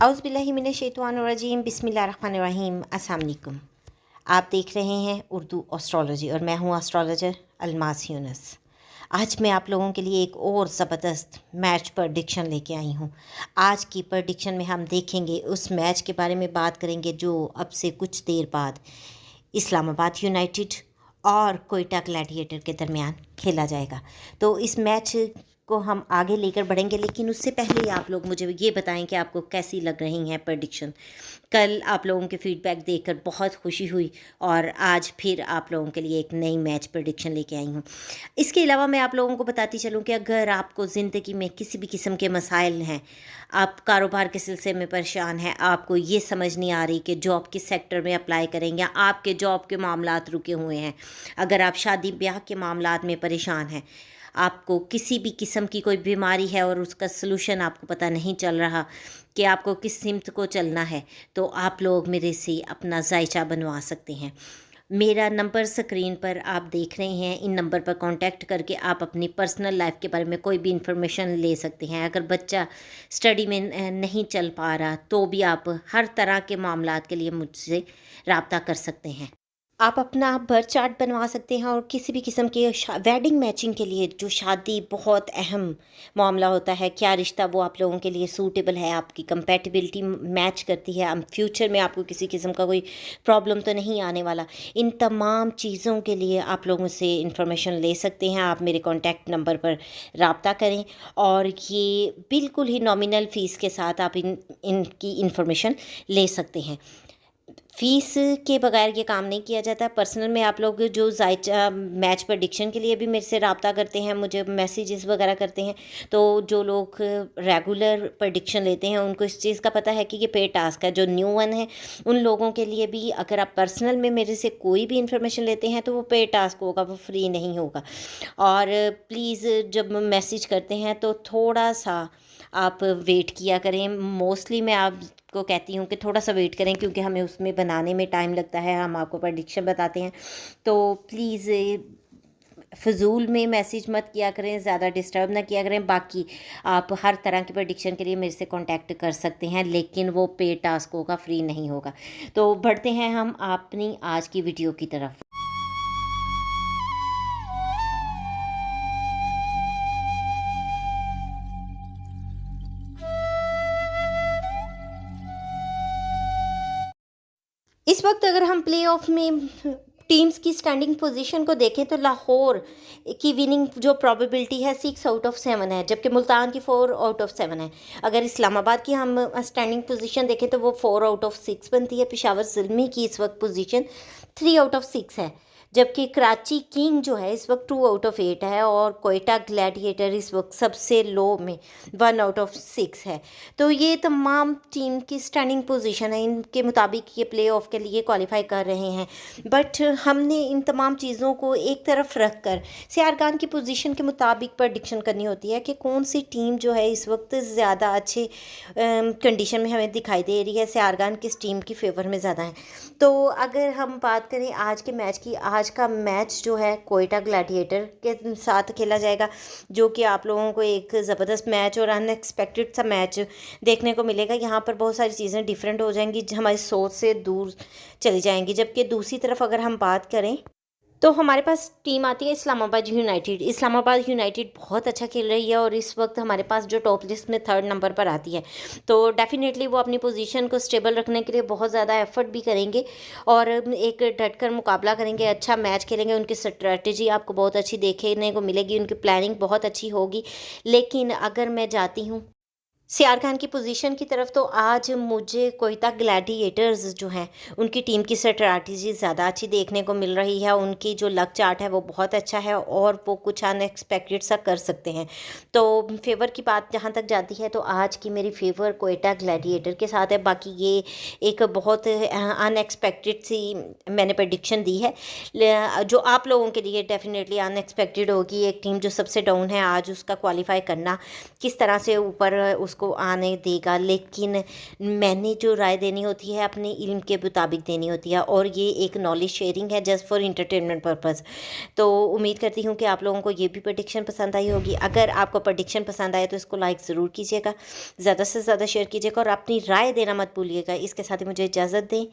औज़ुबिल्लाहिमिनश्शैतानिर्रजीम बिस्मिल्लाहिर्रहमानिर्रहीम। अस्सलाम वालेकुम। आप देख रहे हैं उर्दू एस्ट्रोलॉजी और मैं हूं एस्ट्रोलॉजर अलमास यूनुस। आज मैं आप लोगों के लिए एक और ज़बरदस्त मैच प्रडिक्शन लेके आई हूं। आज की प्रडिक्शन में हम देखेंगे, उस मैच के बारे में बात करेंगे जो अब से कुछ देर बाद इस्लामाबाद यूनाइटेड और कोयटा ग्लैडिएटर के दरमियान खेला जाएगा। तो इस मैच को हम आगे लेकर बढ़ेंगे, लेकिन उससे पहले आप लोग मुझे ये बताएं कि आपको कैसी लग रही हैं प्रडिक्शन। कल आप लोगों के फीडबैक देखकर बहुत खुशी हुई और आज फिर आप लोगों के लिए एक नई मैच प्रडिक्शन लेके आई हूँ। इसके अलावा मैं आप लोगों को बताती चलूँ कि अगर आपको ज़िंदगी में किसी भी किस्म के मसाइल हैं, आप कारोबार के सिलसिले में परेशान हैं, आपको ये समझ नहीं आ रही कि जॉब किस सेक्टर में अप्लाई करें, या आपके जॉब के मामलात रुके हुए हैं, अगर आप शादी ब्याह के मामलात में परेशान हैं, आपको किसी भी किस्म की कोई बीमारी है और उसका सलूशन आपको पता नहीं चल रहा कि आपको किस सिमत को चलना है, तो आप लोग मेरे से अपना जायचा बनवा सकते हैं। मेरा नंबर स्क्रीन पर आप देख रहे हैं। इन नंबर पर कांटेक्ट करके आप अपनी पर्सनल लाइफ के बारे में कोई भी इंफॉर्मेशन ले सकते हैं। अगर बच्चा स्टडी में नहीं चल पा रहा तो भी आप हर तरह के मामलात के लिए मुझसे रब्ता कर सकते हैं। आप अपना बर्थ चार्ट बनवा सकते हैं और किसी भी किस्म के वेडिंग मैचिंग के लिए, जो शादी बहुत अहम मामला होता है, क्या रिश्ता वो आप लोगों के लिए सूटेबल है, आपकी कंपैटिबिलिटी मैच करती है, फ्यूचर में आपको किसी किस्म का कोई प्रॉब्लम तो नहीं आने वाला, इन तमाम चीज़ों के लिए आप लोगों से इंफॉर्मेशन ले सकते हैं। आप मेरे कॉन्टैक्ट नंबर पर रब्ता करें और ये बिल्कुल ही नॉमिनल फ़ीस के साथ आप इनकी इंफॉर्मेशन ले सकते हैं। फ़ीस के बगैर ये काम नहीं किया जाता। पर्सनल में आप लोग जो जायचा मैच प्रडिक्शन के लिए भी मेरे से रब्ता करते हैं, मुझे मैसेजेस वगैरह करते हैं, तो जो लोग रेगुलर प्रडिक्शन लेते हैं उनको इस चीज़ का पता है कि ये पेड टास्क है। जो न्यू वन है उन लोगों के लिए भी, अगर आप पर्सनल में मेरे से कोई भी इन्फॉर्मेशन लेते हैं तो वो पेड टास्क होगा, वो फ्री नहीं होगा। और प्लीज़ जब मैसेज करते हैं तो थोड़ा सा आप वेट किया करें। मोस्टली मैं आपको कहती हूँ कि थोड़ा सा वेट करें, क्योंकि हमें उसमें बनाने में टाइम लगता है, हम आपको प्रडिक्शन बताते हैं। तो प्लीज़ फ़िज़ूल में मैसेज मत किया करें, ज़्यादा डिस्टर्ब ना किया करें। बाकी आप हर तरह की प्रडिक्शन के लिए मेरे से कांटेक्ट कर सकते हैं, लेकिन वो पेड टास्क होगा, फ्री नहीं होगा। तो बढ़ते हैं हम अपनी आज की वीडियो की तरफ। इस वक्त अगर हम प्ले ऑफ में टीम्स की स्टैंडिंग पोजीशन को देखें तो लाहौर की विनिंग जो प्रोबेबिलिटी है 6 आउट ऑफ 7 है, जबकि मुल्तान की 4 आउट ऑफ 7 है। अगर इस्लामाबाद की हम स्टैंडिंग पोजीशन देखें तो वो 4 आउट ऑफ 6 बनती है। पेशावर ज़िल्मी की इस वक्त पोजीशन 3 आउट ऑफ 6 है, जबकि कराची किंग जो है इस वक्त 2 आउट ऑफ 8 है और कोयटा ग्लैडिएटर इस वक्त सबसे लो में 1 आउट ऑफ 6 है। तो ये तमाम टीम की स्टैंडिंग पोजीशन है, इनके मुताबिक ये प्ले ऑफ के लिए क्वालिफाई कर रहे हैं। बट हमने इन तमाम चीज़ों को एक तरफ रख कर सियारगान की पोजीशन के मुताबिक प्रडिक्शन करनी होती है कि कौन सी टीम जो है इस वक्त ज़्यादा अच्छे कंडीशन में हमें दिखाई दे रही है, सियारगान किस टीम की फेवर में ज़्यादा है। तो अगर हम बात करें आज के मैच की, आज का मैच जो है कोयटा ग्लैडिएटर के साथ खेला जाएगा, जो कि आप लोगों को एक ज़बरदस्त मैच और अनएक्सपेक्टेड सा मैच देखने को मिलेगा। यहाँ पर बहुत सारी चीज़ें डिफरेंट हो जाएंगी, हमारी सोच से दूर चली जाएंगी। जबकि दूसरी तरफ अगर हम बात करें तो हमारे पास टीम आती है इस्लामाबाद यूनाइटेड। इस्लामाबाद यूनाइटेड बहुत अच्छा खेल रही है और इस वक्त हमारे पास जो टॉप लिस्ट में 3rd नंबर पर आती है, तो डेफिनेटली वो अपनी पोजीशन को स्टेबल रखने के लिए बहुत ज़्यादा एफर्ट भी करेंगे और एक डटकर मुकाबला करेंगे, अच्छा मैच खेलेंगे। उनकी स्ट्रेटजी आपको बहुत अच्छी देखने को मिलेगी, उनकी प्लानिंग बहुत अच्छी होगी। लेकिन अगर मैं जाती हूँ सियारखान की पोजीशन की तरफ, तो आज मुझे कोयटा ग्लैडिएटर्स जो हैं उनकी टीम की स्ट्रैटेजी ज़्यादा अच्छी देखने को मिल रही है। उनकी जो लक चार्ट है वो बहुत अच्छा है और वो कुछ अनएक्सपेक्टेड सा कर सकते हैं। तो फेवर की बात जहाँ तक जाती है तो आज की मेरी फेवर कोयटा ग्लैडिएटर के साथ है। बाकी ये एक बहुत अनएक्सपेक्टेड सी मैंने प्रडिक्शन दी है, जो आप लोगों के लिए डेफिनेटली अनएक्सपेक्टेड होगी। एक टीम जो सबसे डाउन है आज उसका क्वालिफाई करना, किस तरह से ऊपर उसको को आने देगा, लेकिन मैंने जो राय देनी होती है अपने इल्म के मुताबिक देनी होती है, और ये एक नॉलेज शेयरिंग है जस्ट फॉर इंटरटेनमेंट पर्पज़। तो उम्मीद करती हूँ कि आप लोगों को ये भी प्रेडिक्शन पसंद आई होगी। अगर आपको प्रेडिक्शन पसंद आए तो इसको लाइक ज़रूर कीजिएगा, ज़्यादा से ज़्यादा शेयर कीजिएगा और अपनी राय देना मत भूलिएगा। इसके साथ ही मुझे इजाज़त दें।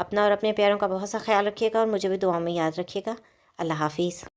अपना और अपने प्यारों का बहुत सा ख्याल रखिएगा और मुझे भी दुआ में याद रखिएगा। अल्लाह हाफिज़।